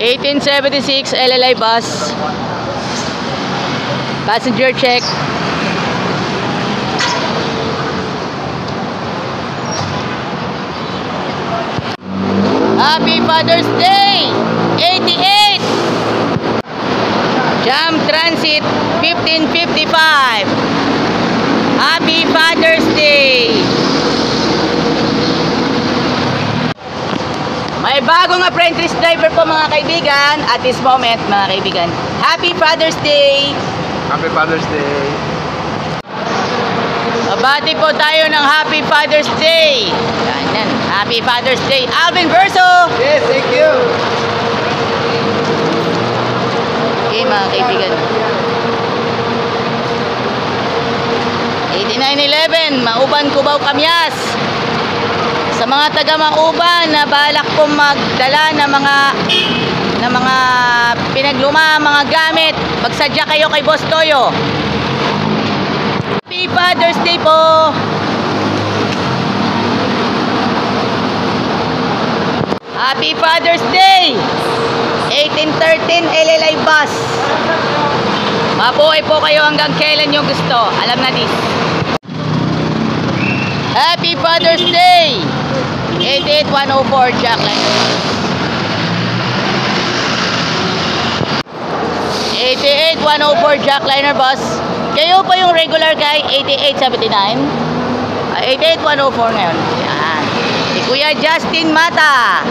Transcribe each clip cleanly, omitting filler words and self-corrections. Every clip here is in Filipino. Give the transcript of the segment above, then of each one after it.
1876 LLI bus. Passenger check. Happy Father's Day! 88! Jam Transit 1555. Happy Father's Day! May bagong apprentice driver po mga kaibigan at this moment mga kaibigan. Happy Father's Day! Happy Father's Day! Mabati po tayo ng Happy Father's Day! Yan. Happy Father's Day! Alvin Verso! Yes, thank you! Okay mga kaibigan. 8911 Mauban, Cubao, Kamyas. Sa mga taga Mauban na balak pong magdala ng mga pinagluma, mga gamit, magsadya kayo kay Boss Toyo. Happy Father's Day po! Happy Father's Day! 1813 LLI bus. Mabuhay po kayo hanggang kailan nyo gusto. Alam na this. Happy Father's Day! 88104 Jackliner. 88104 Jackliner bus. Kayo po yung regular guy 8879. 88104 ngayon. Yan. Si Kuya Justin Mata.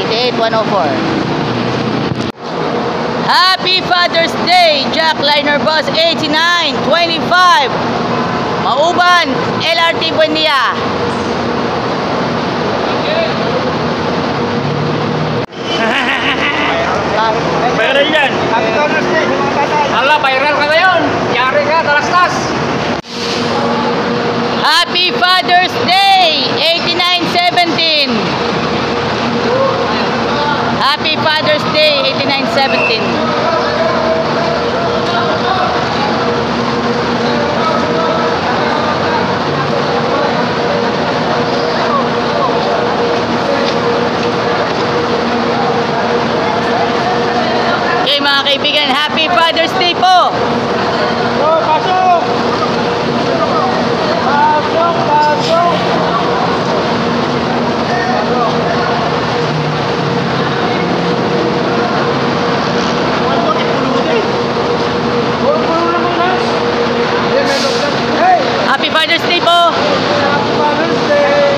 88104. Happy Father's Day, Jackliner bus 8925 Mauban, LRT Buendia. Viral yan! Happy Father's Day! Hala, viral ka ngayon! Yari ka, talastas! Happy Father's Day, 8917. Happy Father's Day, 8917. Okay mga kaibigan, Happy Father's Day po! Pasok! Pasok! Pasok! Happy Father's Day po! Happy Father's Day!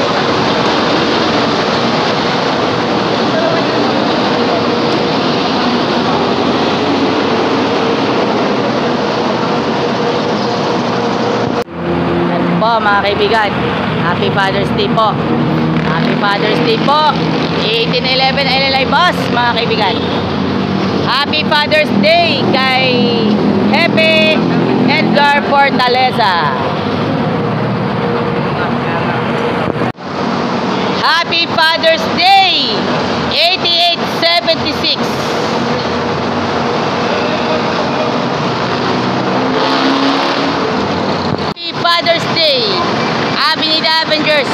Ano po mga kaibigan, Happy Father's Day po. Happy Father's Day po. 1811 LLI bus mga kaibigan. Happy Father's Day kay Hepe Edgar Fortaleza. Happy Father's Day 8876. Happy Father's Day Avenida Avengers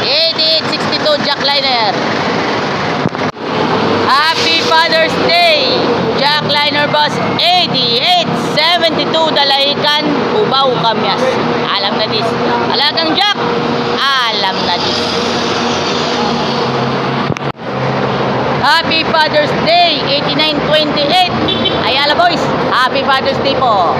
8862 Jackliner. Happy Father's Day Jackliner bus 8872 Dalahican, Cubao, Kamyas. Alam na this. Alagang Jack, alam na this. Happy Father's Day 8928 Ayala Boys. Happy Father's Day po.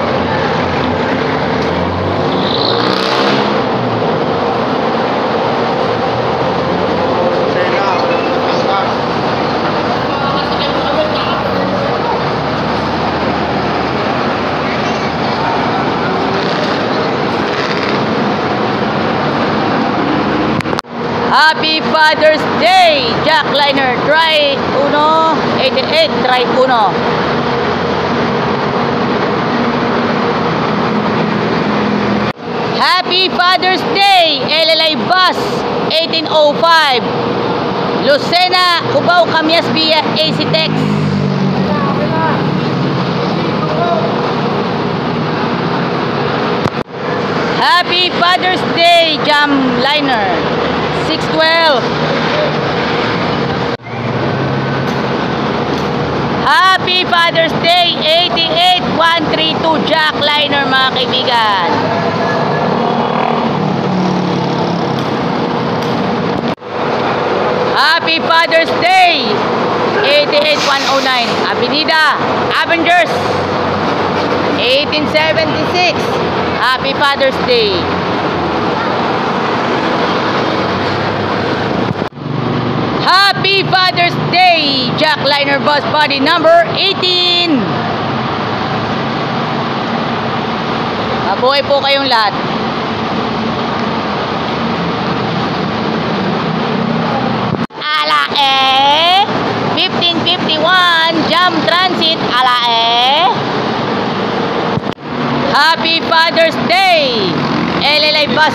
Happy Father's Day Jackliner Try 188 Try 1. Happy Father's Day LLI bus 1805 Lucena, Cubao, Kamyas via AC Tex. Happy Father's Day Jam Liner 612 Happy Father's Day 88132 Jackliner mga kaibigan. Happy Father's Day 88109 Avenida Avengers 1876. Happy Father's Day. Happy Father's Day Jackliner bus body number 18. Mabuhay po kayong lahat. Alae 1551 Jam Transit Alae. Happy Father's Day LLI bus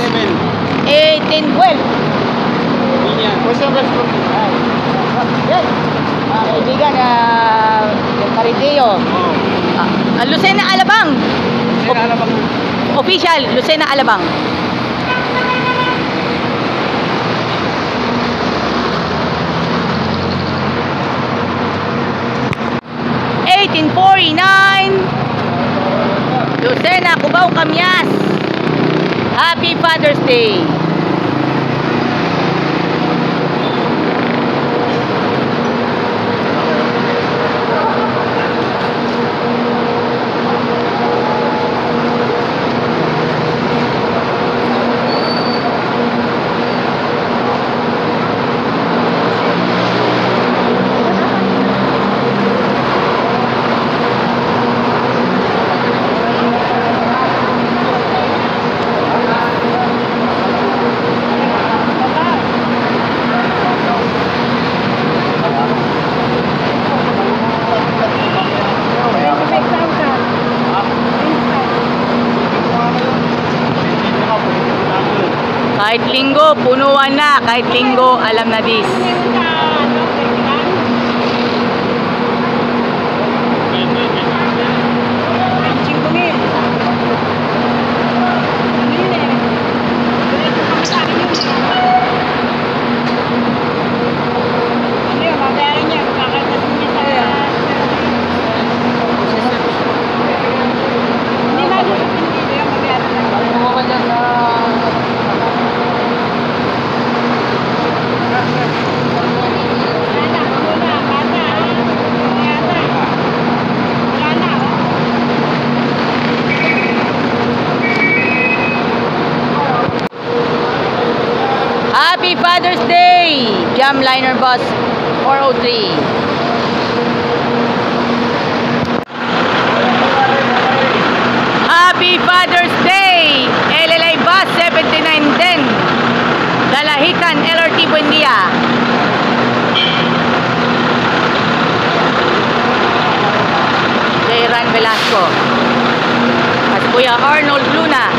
1812. Yan, kaibigan, yung Marideo. Lucena Alabang. Official, Lucena Alabang. Lucena, Cubao, Camyas. Happy Father's Day. Kahit linggo, punuan na. Kahit linggo, alam na dis. Happy Father's Day! Jamliner Bus 403. Happy Father's Day! LLI Bus 7910. Dalahican LRT Buendia. Jairan Velasco. At Kuya Arnold Luna.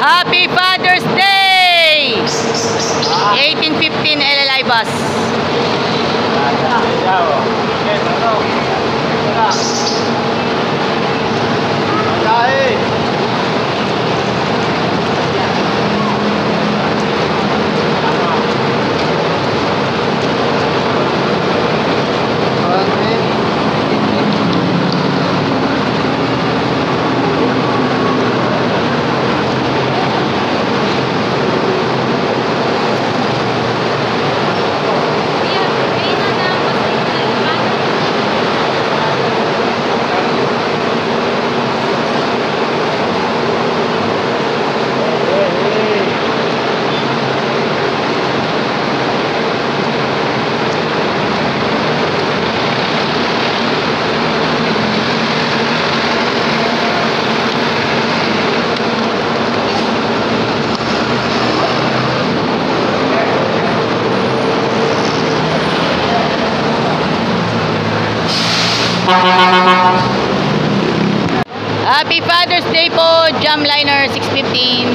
Happy Father's Day! 1815 LLI bus. Happy Father's Day po, Jamliner 615.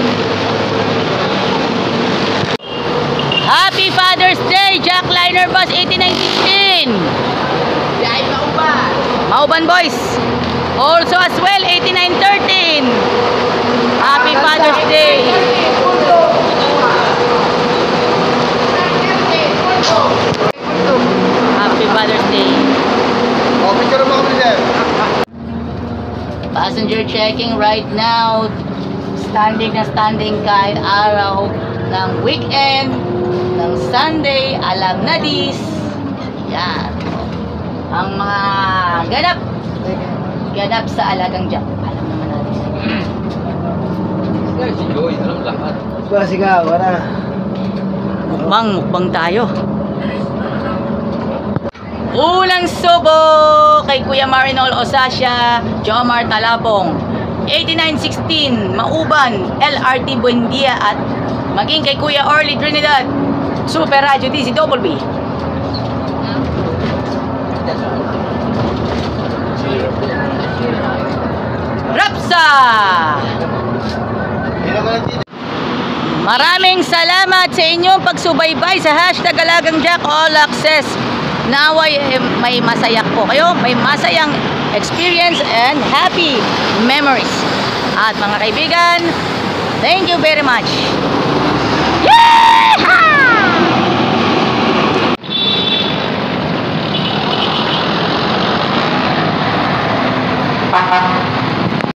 Happy Father's Day, Jackliner Bus 8916. Biyay Mauban. Mauban boys. Also as well, 8913. Happy Father's Day. Happy Father's Day. Oh, picture mo kami dyan. Passenger checking right now. Standing na standing kahit araw ng weekend, ng Sunday, alam na dis. Yan. Ang mga ganap sa Alagang Jack. Alam naman natin. Si Joey, alam lahat. Sige, wala. Mukbang tayo. Unang subo kay Kuya Marinol Osasia, Jomar Talapong, 8916, Mauban, LRT Buendia at maging kay Kuya Orly Trinidad, Super Radio DCWB. Rapsa! Maraming salamat sa inyong pagsubaybay sa hashtag Alagang Jack All Access. Naway may masayak po kayo, may masayang experience and happy memories. At mga kaibigan, thank you very much. Yeehaw!